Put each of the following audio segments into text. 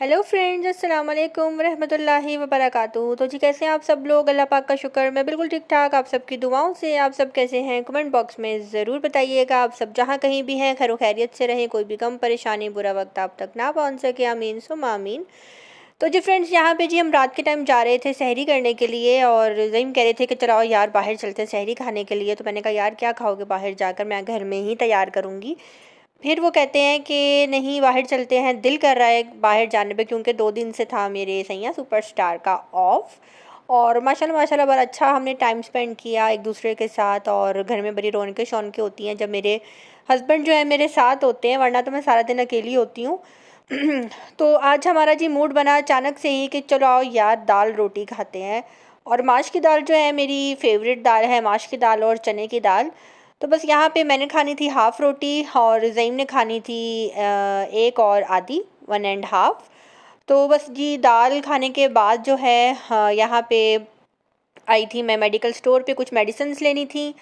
Hello friends, अस्सलाम वालेकुम रहमतुल्लाहि व बरकातुहू। तो जी कैसे हैं आप सब लोग? अल्लाह पाक का शुक्र, मैं बिल्कुल ठीक ठाक। आप सबकी दुआओं से आप सब कैसे हैं? कमेंट बॉक्स में ज़रूर बताइएगा। आप सब जहाँ कहीं भी हैं खैर खैरियत से रहें, कोई भी गम परेशानी बुरा वक्त आप तक ना पहुँच सके। आमीन सुम आमीन। तो जी फ्रेंड्स, यहाँ पे जी हम रात के टाइम जा रहे थे सहरी करने के लिए, और ज़ईम कह रहे थे कि चलो यार बाहर चलते हैं सहरी खाने के लिए। तो मैंने कहा यार क्या खाओगे बाहर जाकर, मैं घर में ही तैयार करूँगी। फिर वो कहते हैं कि नहीं बाहर चलते हैं, दिल कर रहा है बाहर जाने पे, क्योंकि 2 दिन से था मेरे सैयां सुपरस्टार का ऑफ। और माशाल्लाह माशाल्लाह बड़ा अच्छा हमने टाइम स्पेंड किया एक दूसरे के साथ, और घर में बड़ी रौनकें शौनकें होती हैं जब मेरे हस्बैंड जो है मेरे साथ होते हैं, वरना तो मैं सारा दिन अकेली होती हूँ। तो आज हमारा जी मूड बना अचानक से ही कि चलो आओ यार दाल रोटी खाते हैं। और माश की दाल जो है मेरी फेवरेट दाल है, माश की दाल और चने की दाल। तो बस यहाँ पे मैंने खानी थी हाफ़ रोटी और ज़ईम ने खानी थी एक और आधी, 1 एंड हाफ़। तो बस जी दाल खाने के बाद जो है यहाँ पे आई थी मैं मेडिकल स्टोर पे, कुछ मेडिसिन्स लेनी थी।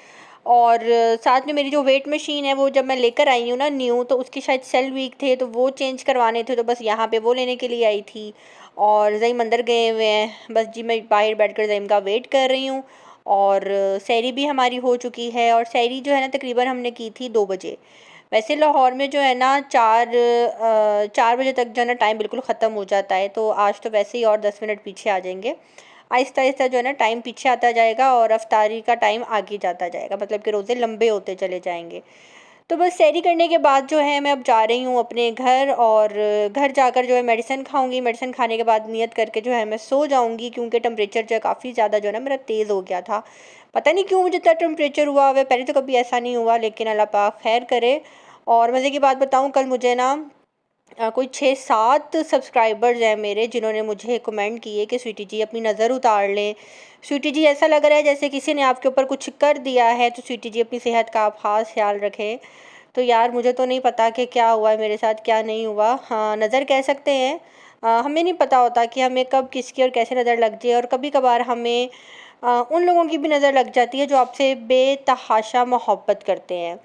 और साथ में मेरी जो वेट मशीन है वो जब मैं लेकर आई हूँ ना न्यू, तो उसके शायद सेल वीक थे तो वो चेंज करवाने थे, तो बस यहाँ पे वो लेने के लिए आई थी। और ज़ईम अंदर गए हुए हैं, बस जी मैं बाहर बैठकर ज़ईम का वेट कर रही हूँ। और सहरी भी हमारी हो चुकी है, और सहरी जो है ना तकरीबन हमने की थी 2 बजे। वैसे लाहौर में जो है ना 4 बजे तक जो है ना टाइम बिल्कुल ख़त्म हो जाता है, तो आज तो वैसे ही और 10 मिनट पीछे आ जाएंगे। आहिस्ता आहिस्ता जो है ना टाइम पीछे आता जाएगा और अफ्तारी का टाइम आगे जाता जाएगा, मतलब कि रोज़े लंबे होते चले जाएंगे। तो बस सैरी करने के बाद जो है मैं अब जा रही हूँ अपने घर, और घर जाकर जो है मेडिसिन खाऊंगी। मेडिसिन खाने के बाद नियत करके जो है मैं सो जाऊंगी, क्योंकि टेम्परेचर जो है काफ़ी ज़्यादा जो है ना मेरा तेज़ हो गया था। पता नहीं क्यों मुझे इतना टेम्परेचर हुआ हुआ है, पहले तो कभी ऐसा नहीं हुआ, लेकिन अल्लाह पाक खैर करे। और मज़े की बात बताऊँ, कल मुझे ना कोई 6-7 सब्सक्राइबर्स हैं मेरे, जिन्होंने मुझे कमेंट किए कि स्वीटी जी अपनी नज़र उतार लें। स्वीटी जी ऐसा लग रहा है जैसे किसी ने आपके ऊपर कुछ कर दिया है, तो स्वीटी जी अपनी सेहत का आप ख़ास ख्याल रखें। तो यार मुझे तो नहीं पता कि क्या हुआ है मेरे साथ क्या नहीं हुआ। हाँ, नज़र कह सकते हैं। हमें नहीं पता होता कि हमें कब किसकी और कैसे नज़र लग जाए, और कभी कभार हमें उन लोगों की भी नज़र लग जाती है जो आपसे बेतहाशा मोहब्बत करते हैं।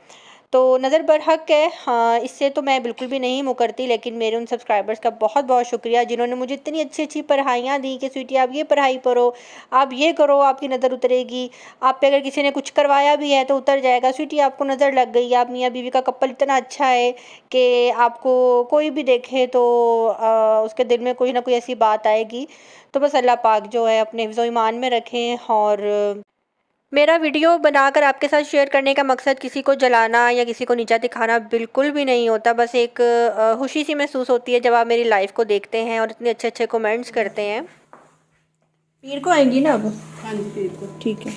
तो नज़र बरहक है, हाँ, इससे तो मैं बिल्कुल भी नहीं मुकरती, लेकिन मेरे उन सब्सक्राइबर्स का बहुत बहुत शुक्रिया जिन्होंने मुझे इतनी अच्छी अच्छी पढ़ाइयाँ दी कि स्वीटी आप ये पढ़ाई पढ़ो, आप ये करो, आपकी नज़र उतरेगी। आप पे अगर किसी ने कुछ करवाया भी है तो उतर जाएगा। स्वीटी आपको नज़र लग गई, आप मियाँ बीवी का कपल इतना अच्छा है कि आपको कोई भी देखे तो उसके दिल में कोई ना कोई ऐसी बात आएगी। तो बस अल्लाह पाक जो है अपने हिफ्ज़ ईमान में रखें। और मेरा वीडियो बनाकर आपके साथ शेयर करने का मकसद किसी को जलाना या किसी को नीचा दिखाना बिल्कुल भी नहीं होता। बस एक खुशी सी महसूस होती है जब आप मेरी लाइफ को देखते हैं और इतने अच्छे अच्छे कमेंट्स करते हैं। पीर को आएंगी ना अब? हाँ जी, पीर को ठीक है।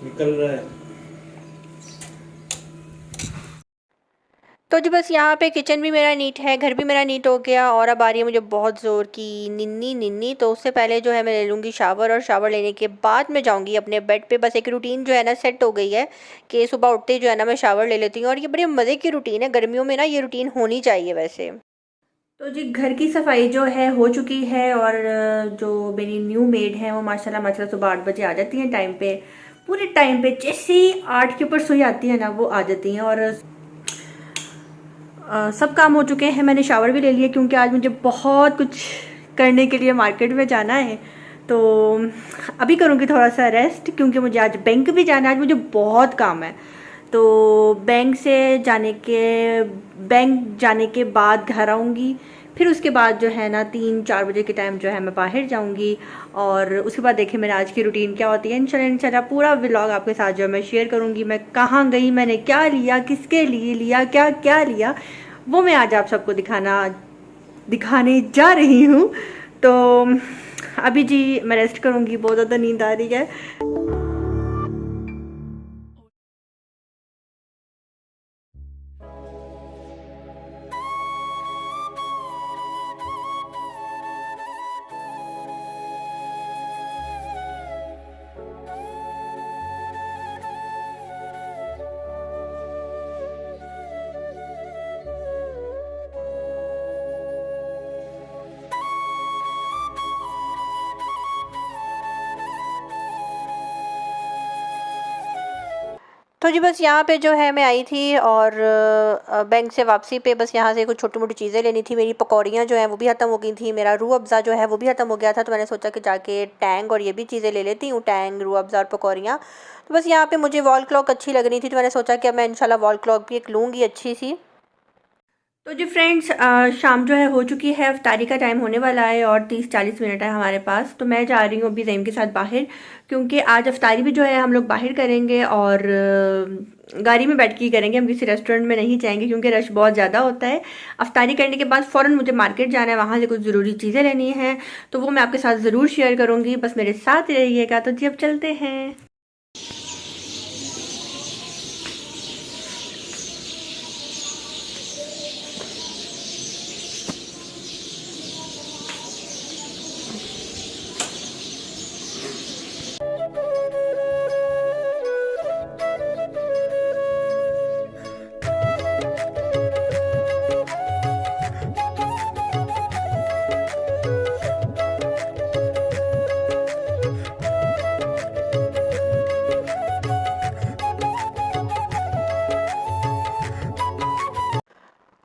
निकल रहा है। तो जी बस यहाँ पे किचन भी मेरा नीट है, घर भी मेरा नीट हो गया, और अब आ रही है मुझे बहुत ज़ोर की निन्नी निन्नी। तो उससे पहले जो है मैं ले लूँगी शावर, और शावर लेने के बाद मैं जाऊँगी अपने बेड पे। बस एक रूटीन जो है ना सेट हो गई है कि सुबह उठते ही जो है ना मैं शावर ले लेती हूँ, और ये बड़ी मज़े की रूटीन है। गर्मियों में ना ये रूटीन होनी चाहिए वैसे। तो जी घर की सफाई जो है हो चुकी है, और जो मेरी न्यू मेड है वो माशाल्लाह माशाल्लाह सुबह 8 बजे आ जाती हैं टाइम पे, पूरे टाइम पे। जैसे ही 8 के ऊपर सुई आती है ना वो आ जाती हैं। और सब काम हो चुके हैं, मैंने शावर भी ले लिया, क्योंकि आज मुझे बहुत कुछ करने के लिए मार्केट में जाना है। तो अभी करूँगी थोड़ा सा रेस्ट, क्योंकि मुझे आज बैंक भी जाना है, आज मुझे बहुत काम है। तो बैंक जाने के बाद घर आऊँगी, फिर उसके बाद जो है ना 3-4 बजे के टाइम जो है मैं बाहर जाऊँगी। और उसके बाद देखिए मेरे आज की रूटीन क्या होती है। इंशाल्लाह इंशाल्लाह पूरा व्लॉग आपके साथ जो है मैं शेयर करूँगी। मैं कहाँ गई, मैंने क्या लिया, किसके लिए लिया, क्या क्या लिया, वो मैं आज आप सबको दिखाने जा रही हूँ। तो अभी जी मैं रेस्ट करूँगी, बहुत ज़्यादा नींद आ रही है। तो जी बस यहाँ पे जो है मैं आई थी और बैंक से वापसी पे बस यहाँ से कुछ छोटी मोटी चीज़ें लेनी थी। मेरी पकौड़ियाँ जो हैं वो भी ख़त्म हो गई थी, मेरा रूह अफ़ज़ा जो है वो भी ख़त्म हो गया था। तो मैंने सोचा कि जाके टैंग और ये भी चीज़ें ले लेती हूँ, टैंग, रूह अफ़ज़ा और पकौड़ियाँ। तो बस यहाँ पे मुझे वॉल क्लॉक अच्छी लग रही थी, तो मैंने सोचा कि अब मैं इंशाल्लाह वॉल क्लॉक भी एक लूँगी अच्छी सी। तो जी फ्रेंड्स, शाम जो है हो चुकी है, अफ्तारी का टाइम होने वाला है और 30-40 मिनट है हमारे पास। तो मैं जा रही हूँ अभी ज़ईम के साथ बाहर, क्योंकि आज अफ्तारी भी जो है हम लोग बाहर करेंगे और गाड़ी में बैठ के ही करेंगे। हम किसी रेस्टोरेंट में नहीं जाएंगे क्योंकि रश बहुत ज़्यादा होता है। अफ्तारी करने के बाद फ़ौरन मुझे मार्केट जाना है, वहाँ से कुछ ज़रूरी चीज़ें लेनी हैं, तो वो मैं आपके साथ ज़रूर शेयर करूँगी। बस मेरे साथ रहिएगा। तो जी अब चलते हैं।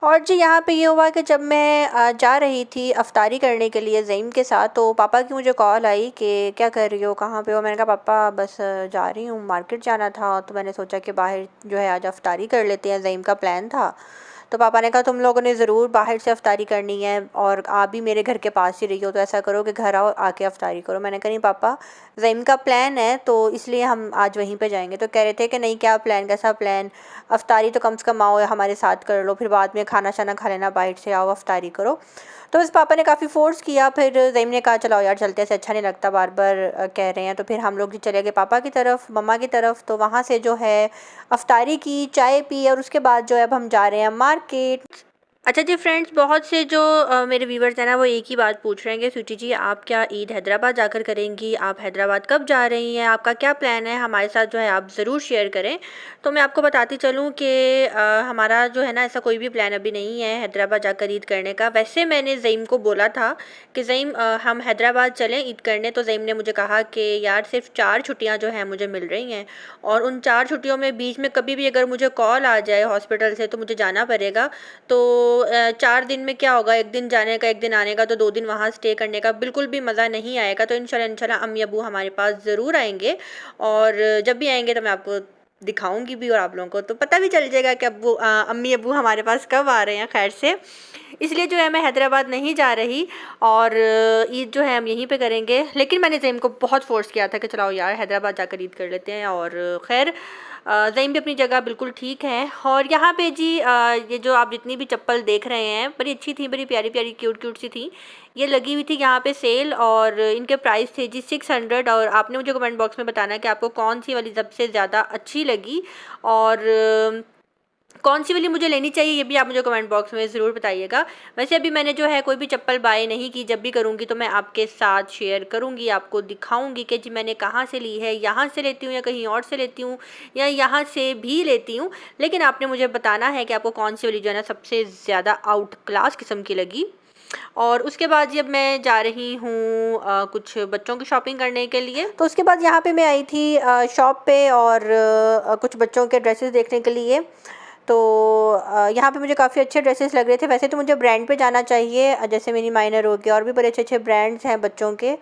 और जी यहाँ पे ये हुआ कि जब मैं जा रही थी अफ्तारी करने के लिए ज़ईम के साथ, तो पापा की मुझे कॉल आई कि क्या कर रही हो, कहाँ पे हो। मैंने कहा पापा बस जा रही हूँ, मार्केट जाना था। तो मैंने सोचा कि बाहर जो है आज अफ्तारी कर लेते हैं, ज़ईम का प्लान था। तो पापा ने कहा तुम लोगों ने ज़रूर बाहर से अफ्तारी करनी है और आप भी मेरे घर के पास ही रही हो, तो ऐसा करो कि घर आओ, आके अफ्तारी करो। मैंने कहा नहीं पापा, ज़ईम का प्लान है तो इसलिए हम आज वहीं पे जाएंगे। तो कह रहे थे कि नहीं, क्या प्लान, कैसा प्लान, अफ्तारी तो कम से कम आओ हमारे साथ कर लो, फिर बाद में खाना शाना खा लेना, बाहर से आओ अफ्तारी करो। तो बस पापा ने काफ़ी फ़ोर्स किया, फिर ज़ईम ने कहा चलाओ यार चलते, ऐसे अच्छा नहीं लगता बार बार कह रहे हैं। तो फिर हम लोग चले गए पापा की तरफ, मम्मा की तरफ। तो वहाँ से जो है अफ्तारी की, चाय पी और उसके बाद जो है अब हम जा रहे हैं मार्केट। अच्छा जी फ्रेंड्स, बहुत से जो मेरे व्यूवर्स हैं ना, वो एक ही बात पूछ रहे हैं कि स्वीटी जी आप क्या ईद हैदराबाद जाकर करेंगी, आप हैदराबाद कब जा रही हैं, आपका क्या प्लान है, हमारे साथ जो है आप ज़रूर शेयर करें। तो मैं आपको बताती चलूँ कि हमारा जो है ना ऐसा कोई भी प्लान अभी नहीं है हैदराबाद जाकर ईद करने का। वैसे मैंने ज़ईम को बोला था कि ज़ईम हम हैदराबाद चलें ईद करने। तो ज़ईम ने मुझे कहा कि यार सिर्फ 4 छुट्टियाँ जो हैं मुझे मिल रही हैं और उन 4 छुट्टियों में बीच में कभी भी अगर मुझे कॉल आ जाए हॉस्पिटल से तो मुझे जाना पड़ेगा। तो 4 दिन में क्या होगा, 1 दिन जाने का 1 दिन आने का, तो 2 दिन वहाँ स्टे करने का बिल्कुल भी मज़ा नहीं आएगा। तो इंशाल्लाह अम्मी अब्बू हमारे पास ज़रूर आएंगे और जब भी आएंगे तो मैं आपको दिखाऊंगी भी और आप लोगों को तो पता भी चल जाएगा कि अम्मी अब्बू हमारे पास कब आ रहे हैं खैर से। इसलिए जो है मैं हैदराबाद नहीं जा रही और ईद जो है हम यहीं पे करेंगे। लेकिन मैंने ज़ईम को बहुत फ़ोर्स किया था कि चलाओ यार हैदराबाद जाकर ईद कर लेते हैं। और खैर ज़ईम भी अपनी जगह बिल्कुल ठीक है। और यहाँ पे जी ये जो आप जितनी भी चप्पल देख रहे हैं बड़ी अच्छी थी, बड़ी प्यारी प्यारी क्यूट क्यूट सी थी। ये लगी हुई थी यहाँ पे सेल और इनके प्राइस थे जी 600। और आपने मुझे कमेंट बॉक्स में बताना कि आपको कौन सी वाली सबसे ज़्यादा अच्छी लगी और कौन सी वाली मुझे लेनी चाहिए, ये भी आप मुझे कमेंट बॉक्स में ज़रूर बताइएगा। वैसे अभी मैंने जो है कोई भी चप्पल बाय नहीं की, जब भी करूँगी तो मैं आपके साथ शेयर करूँगी, आपको दिखाऊँगी कि जी मैंने कहाँ से ली है, यहाँ से लेती हूँ या कहीं और से लेती हूँ या यहाँ से भी लेती हूँ। लेकिन आपने मुझे बताना है कि आपको कौन सी वाली जो है ना सबसे ज़्यादा आउट क्लास किस्म की लगी। और उसके बाद जब मैं जा रही हूँ कुछ बच्चों की शॉपिंग करने के लिए, तो उसके बाद यहाँ पे मैं आई थी शॉप पे और कुछ बच्चों के ड्रेसेस देखने के लिए। तो यहाँ पे मुझे काफ़ी अच्छे ड्रेसेस लग रहे थे। वैसे तो मुझे ब्रांड पे जाना चाहिए, जैसे मिनी माइनर हो गया और भी बड़े अच्छे अच्छे ब्रांड्स हैं बच्चों के।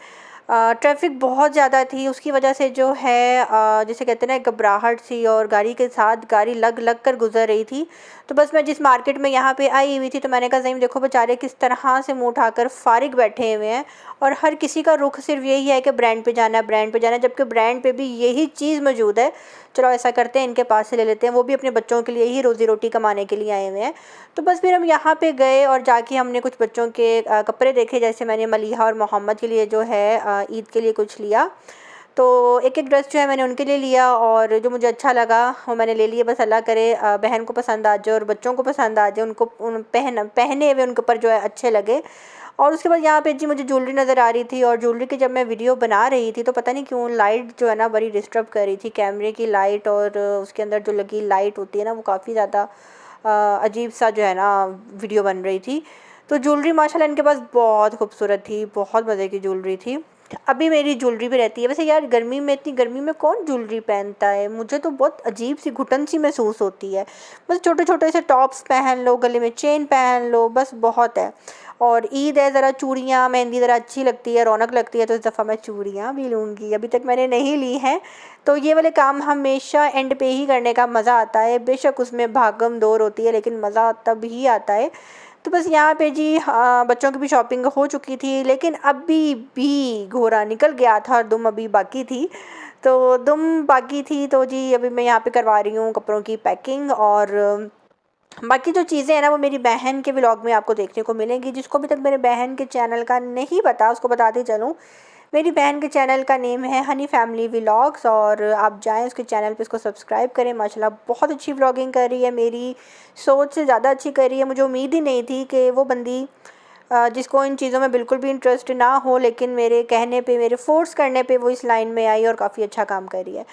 ट्रैफिक बहुत ज़्यादा थी, उसकी वजह से जो है जिसे कहते हैं ना घबराहट सी, और गाड़ी के साथ गाड़ी लग लग कर गुजर रही थी। तो बस मैं जिस मार्केट में यहाँ पे आई हुई थी तो मैंने कहा ज़ईम देखो बेचारे किस तरह से मुँह उठाकर फारिग बैठे हुए हैं और हर किसी का रुख सिर्फ यही है कि ब्रांड पे जाना है, ब्रांड पे जाना है, जबकि ब्रांड पे भी यही चीज़ मौजूद है। चलो ऐसा करते हैं इनके पास से ले लेते हैं, वो भी अपने बच्चों के लिए ही रोज़ी रोटी कमाने के लिए आए हुए हैं। तो बस फिर हम यहाँ पे गए और जाके हमने कुछ बच्चों के कपड़े देखे। जैसे मैंने मलिहा और मोहम्मद के लिए जो है ईद के लिए कुछ लिया, तो एक एक ड्रेस जो है मैंने उनके लिए लिया और जो मुझे अच्छा लगा वो मैंने ले लिया। बस अल्लाह करे बहन को पसंद आ जाए और बच्चों को पसंद आ जाए, उनको पहने हुए उनके ऊपर जो है अच्छे लगे। और उसके बाद यहाँ पे जी मुझे ज्वेलरी नज़र आ रही थी और ज्वेलरी की जब मैं वीडियो बना रही थी तो पता नहीं क्यों लाइट जो है ना बड़ी डिस्टर्ब कर रही थी, कैमरे की लाइट और उसके अंदर जो लगी लाइट होती है ना वो काफ़ी ज़्यादा अजीब सा जो है ना वीडियो बन रही थी। तो ज्वेलरी माशाल्लाह इनके पास बहुत खूबसूरत थी, बहुत मज़े की ज्वेलरी थी। अभी मेरी ज्वेलरी भी रहती है। वैसे यार गर्मी में, इतनी गर्मी में कौन ज्वेलरी पहनता है, मुझे तो बहुत अजीब सी घुटन सी महसूस होती है। बस छोटे छोटे से टॉप्स पहन लो, गले में चेन पहन लो, बस बहुत है। और ईद है, ज़रा चूड़ियाँ मेहंदी ज़रा अच्छी लगती है, रौनक लगती है, तो इस दफ़ा मैं चूड़ियाँ भी लूँगी। अभी तक मैंने नहीं ली हैं। तो ये वाले काम हमेशा एंड पे ही करने का मज़ा आता है। बेशक उसमें भागम दौड़ होती है, लेकिन मज़ा तब ही आता है। तो बस यहाँ पे जी बच्चों की भी शॉपिंग हो चुकी थी, लेकिन अभी भी घोड़ा निकल गया था और दुम अभी बाकी थी। तो दुम बाकी थी, तो जी अभी मैं यहाँ पे करवा रही हूँ कपड़ों की पैकिंग। और बाकी जो चीज़ें हैं ना, वो मेरी बहन के व्लॉग में आपको देखने को मिलेंगी। जिसको अभी तक मेरे बहन के चैनल का नहीं पता, उसको बताते चलूँ, मेरी बहन के चैनल का नेम है हनी फैमिली व्लॉग्स। और आप जाएं उसके चैनल पे, उसको सब्सक्राइब करें। माशाल्लाह बहुत अच्छी व्लॉगिंग कर रही है, मेरी सोच से ज़्यादा अच्छी कर रही है। मुझे उम्मीद ही नहीं थी कि वो बंदी जिसको इन चीज़ों में बिल्कुल भी इंटरेस्ट ना हो, लेकिन मेरे कहने पे, मेरे फोर्स करने पे वो इस लाइन में आई और काफ़ी अच्छा काम कर रही है।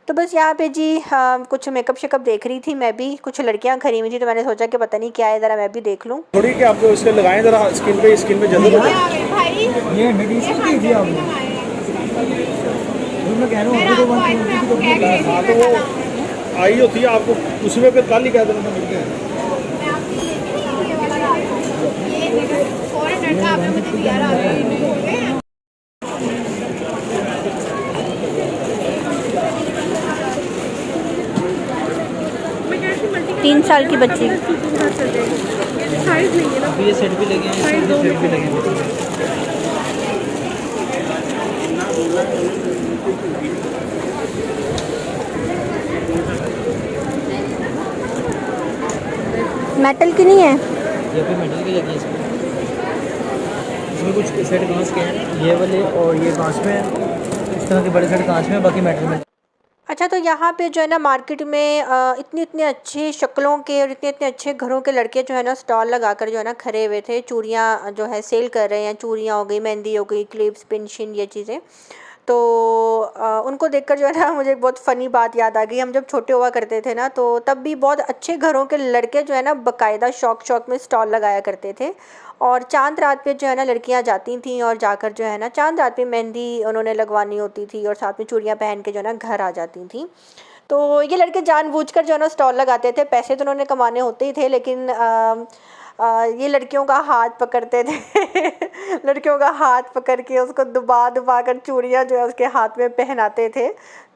तो बस यहाँ पे जी कुछ मेकअप शेकअप देख रही थी मैं भी। कुछ लड़कियाँ खड़ी हुई थी, तो मैंने सोचा कि पता नहीं क्या है, ज़रा मैं भी देख लूँ। थोड़ी कि आपको इससे लगाएं ज़रा स्किन पे जल्दी ये मेडिसिन की थी आपने, मैं कह रहा हूँ अभी तो हाँ तो वो आई होती है आपको, उसी में फिर कल ही कह देना था मिलते हैं। तीन साल की बच्ची। अभी ये सेट भी लगे हैं, इसमें सेट भी लगे हैं। मेटल की नहीं है? ये भी मेटल की लगी है इसमें। इसमें कुछ सेट कांच के हैं, ये वाले, और ये कांच में है। इस तरह के बड़े सेट कांच में, बाकी मेटल में। अच्छा, तो यहाँ पे जो है ना मार्केट में इतने इतने अच्छे शक्लों के और इतने इतने अच्छे घरों के लड़के जो है ना स्टॉल लगाकर जो है ना खड़े हुए थे। चूड़ियाँ जो है सेल कर रहे हैं, चूड़ियाँ हो गई, मेहंदी हो गई, क्लिप्स, पिनशिन, ये चीज़ें। तो उनको देखकर जो है ना मुझे एक बहुत फ़नी बात याद आ गई। हम जब छोटे हुआ करते थे ना, तो तब भी बहुत अच्छे घरों के लड़के जो है ना बाकायदा शौक शौक में स्टॉल लगाया करते थे। और चांद रात पे जो है ना लड़कियां जाती थीं और जाकर जो है ना चांद रात पे मेहंदी उन्होंने लगवानी होती थी और साथ में चूड़ियाँ पहन के जो है ना घर आ जाती थी। तो ये लड़के जानबूझकर जो है ना स्टॉल लगाते थे। पैसे तो उन्होंने कमाने होते ही थे, लेकिन ये लड़कियों का हाथ पकड़ते थे लड़कियों का हाथ पकड़ के उसको दबा दबा कर चूड़ियाँ जो है उसके हाथ में पहनाते थे।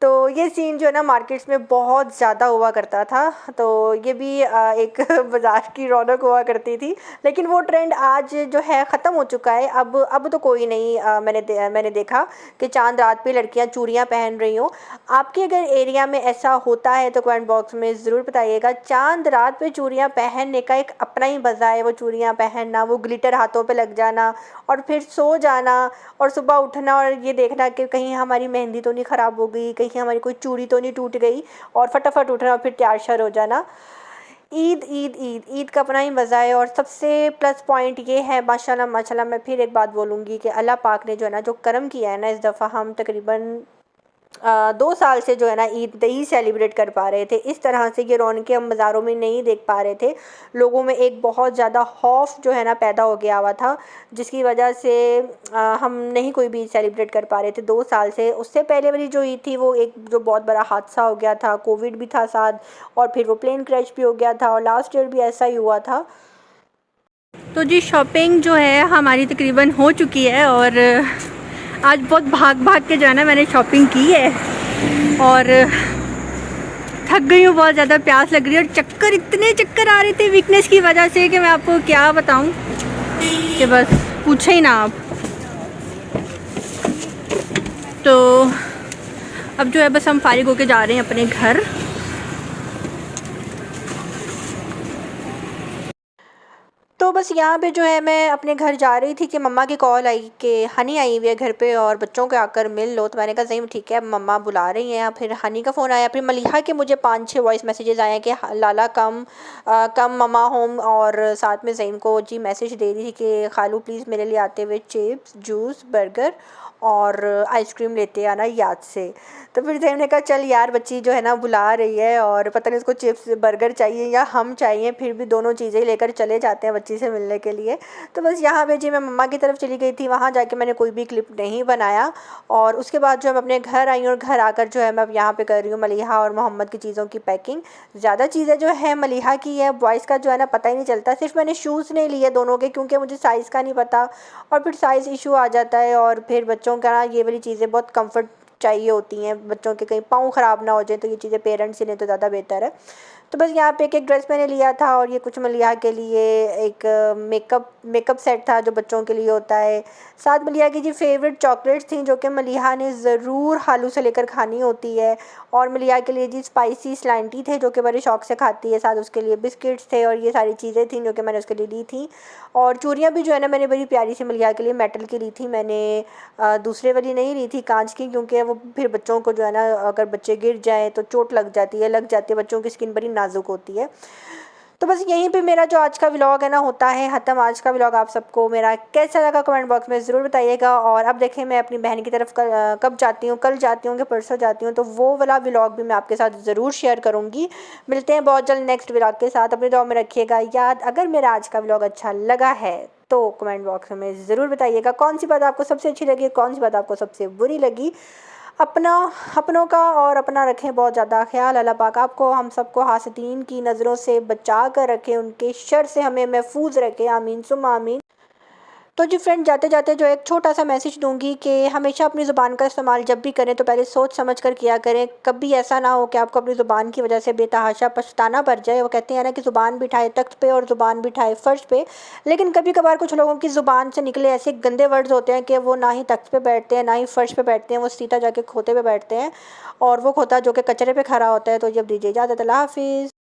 तो ये सीन जो है ना मार्केट्स में बहुत ज़्यादा हुआ करता था। तो ये भी एक बाज़ार की रौनक हुआ करती थी। लेकिन वो ट्रेंड आज जो है ख़त्म हो चुका है। अब तो कोई नहीं, मैंने देखा कि चांद रात पे लड़कियां चूड़ियां पहन रही हों। आपके अगर एरिया में ऐसा होता है तो कमेंट बॉक्स में ज़रूर बताइएगा। चांद रात पे चूड़ियां पहनने का एक अपना ही मज़ा है। वो चूड़ियां पहनना, वो ग्लिटर हाथों पे लग जाना और फिर सो जाना और सुबह उठना और ये देखना कि कहीं हमारी मेहंदी तो नहीं ख़राब हो गई, कहीं हमारी कोई चूड़ी तो नहीं टूट गई, और फटाफट उठना और फिर तैयार श्यार हो जाना। ईद ईद ईद ईद का अपना ही मज़ा है। और सबसे प्लस पॉइंट ये है, माशाल्लाह माशाल्लाह, मैं फिर एक बात बोलूँगी कि अल्लाह पाक ने जो है ना जो करम किया है ना, इस दफ़ा हम तकरीबन 2 साल से जो है ना ईद नहीं सेलिब्रेट कर पा रहे थे। इस तरह से ये रौनकें हम बाज़ारों में नहीं देख पा रहे थे। लोगों में एक बहुत ज़्यादा खौफ जो है ना पैदा हो गया हुआ था, जिसकी वजह से हम नहीं कोई भी ईद सेलिब्रेट कर पा रहे थे 2 साल से। उससे पहले वाली जो ईद थी, वो एक जो बहुत बड़ा हादसा हो गया था, कोविड भी था साथ, और फिर वो प्लेन क्रैश भी हो गया था, और लास्ट ईयर भी ऐसा ही हुआ था। तो जी शॉपिंग जो है हमारी तकरीबन हो चुकी है, और आज बहुत भाग भाग के जो है ना मैंने शॉपिंग की है, और थक गई हूँ, बहुत ज़्यादा प्यास लग रही है, और इतने चक्कर आ रहे थे वीकनेस की वजह से कि मैं आपको क्या बताऊँ कि बस पूछे ही ना आप। तो अब जो है बस हम फारिग होके जा रहे हैं अपने घर। तो बस यहाँ पे जो है मैं अपने घर जा रही थी कि मम्मा की कॉल आई कि हनी आई हुई है घर पे और बच्चों को आकर मिल लो। तो मैंने कहा सही ठीक है, मम्मा बुला रही हैं। फिर हनी का फ़ोन आया, फिर मलिहा के मुझे 5-6 वॉइस मैसेजेस आए कि लाला कम मम्मा होम, और साथ में ज़ैन को जी मैसेज दे रही थी कि खालू प्लीज़ मेरे लिए आते हुए चिप्स, जूस, बर्गर और आइसक्रीम लेते आना याद से। तो फिर ज़ैन ने कहा चल यार, बच्ची जो है ना बुला रही है और पता नहीं उसको चिप्स बर्गर चाहिए या हम चाहिए, फिर भी दोनों चीज़ें लेकर चले जाते हैं बच्ची से मिलने के लिए। तो बस यहाँ पे जी मैं मम्मा की तरफ चली गई थी, वहाँ जाके मैंने कोई भी क्लिप नहीं बनाया। और उसके बाद जो मैं अपने घर आई और घर आकर जो है मैं अब यहाँ पे कर रही हूँ मलिहा और मोहम्मद की चीज़ों की पैकिंग। ज़्यादा चीज़ें जो है मलिहा की है, बॉयज़ का जो है ना पता ही नहीं चलता। सिर्फ मैंने शूज़ नहीं लिए दोनों के, क्योंकि मुझे साइज़ का नहीं पता और फिर साइज़ इशू आ जाता है। और फिर बच्चों का ना ये वाली चीज़ें बहुत कम्फर्ट चाहिए होती हैं, बच्चों के कहीं पाँव ख़राब ना हो जाए, तो ये चीज़ें पेरेंट्स ही लें तो ज़्यादा बेहतर है। तो बस यहाँ पे एक ड्रेस मैंने लिया था और ये कुछ मलिहा के लिए एक मेकअप सेट था जो बच्चों के लिए होता है। साथ मलिहा की जी फेवरेट चॉकलेट्स थी जो कि मलिहा ने ज़रूर हालू से लेकर खानी होती है। और मलिहा के लिए जी स्पाइसी स्लाइंटी थे जो कि बड़े शौक़ से खाती है। साथ उसके लिए बिस्किट्स थे और ये सारी चीज़ें थी जो कि मैंने उसके लिए ली थी। और चूड़ियाँ भी जो है ना मैंने बड़ी प्यारी सी मलिहा के लिए मेटल की ली थी, मैंने दूसरे वाली नहीं ली थी कांच की, क्योंकि वो फिर बच्चों को जो है ना अगर बच्चे गिर जाएँ तो चोट लग जाती है बच्चों की स्किन बड़ी नाजुक होती है। तो बस यहीं पे मेरा जो आज का व्लॉग है ना होता है ख़त्म। आज का व्लॉग आप सबको मेरा कैसा लगा कमेंट बॉक्स में ज़रूर बताइएगा। और अब देखें मैं अपनी बहन की तरफ कब जाती हूँ, कल जाती हूँ कि परसों जाती हूँ, तो वो वाला व्लॉग भी मैं आपके साथ ज़रूर शेयर करूँगी। मिलते हैं बहुत जल्द नेक्स्ट व्लॉग के साथ। अपने दुआ में रखिएगा याद। अगर मेरा आज का व्लॉग अच्छा लगा है तो कमेंट बॉक्स में ज़रूर बताइएगा कौन सी बात आपको सबसे अच्छी लगी, कौन सी बात आपको सबसे बुरी लगी। अपनों का और अपना रखें बहुत ज़्यादा ख्याल। अल्लाह पाक आपको हम सबको हासिदीन की नज़रों से बचा कर रखें, उनके शर से हमें महफूज रखें। आमीन सुम्मा आमीन। तो जी फ्रेंड जाते जाते जो एक छोटा सा मैसेज दूंगी कि हमेशा अपनी ज़ुबान का इस्तेमाल जब भी करें तो पहले सोच समझ कर किया करें। कभी ऐसा ना हो कि आपको अपनी ज़ुबान की वजह से बेतहाशा पछताना पड़ जाए। वो कहते हैं ना कि ज़ुबान बिठाए तख्त पे और ज़ुबान बिठाए फ़र्श पे, लेकिन कभी कभार कुछ लोगों की ज़ुबान से निकले ऐसे गंदे वर्ड्स होते हैं कि वो ना ही तख्त पे बैठते हैं ना ही फ़र्श पे बैठते हैं, वो सीधा जाके खोते पे बैठते हैं और वो खोता जो कि कचरे पे खड़ा होता है। तो जब दीजिए इजाज़त, अल्लाह हाफिज़।